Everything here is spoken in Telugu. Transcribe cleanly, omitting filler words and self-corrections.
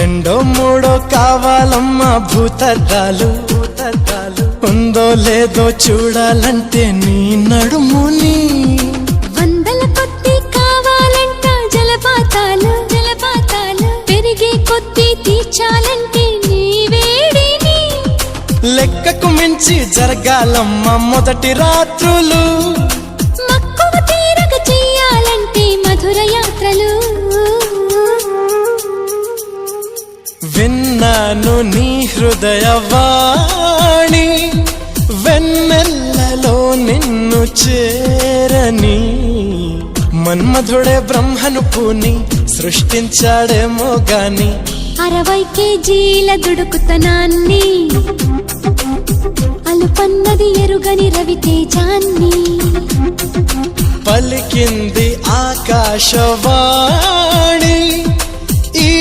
రెండో మూడో కావాలమ్మా భూతద్దాలు ఉందో లేదో చూడాలంటే నీ నడుముని వందల కొద్ది కావాలంట జలపాతాలు పెరిగే కొద్ది తీర్చాలంటే నీ వేడిని లెక్కకు మించి జరగాలమ్మా మొదటి రాత్రులు మక్కువ తీరగ చెయ్యాలంటే మధుర యాత్రలు విన్నాను నీ హృదయవాణి వెన్నెల్లలో నిన్ను చేరని మన్మధుడే బ్రహ్మను పూని సృష్టించాడేమో గాని 60 కేజీల దుడుకుతనాన్ని అలుపన్నది ఎరుగని రవితేజాన్ని పలికింది ఆకాశవాణి ఈ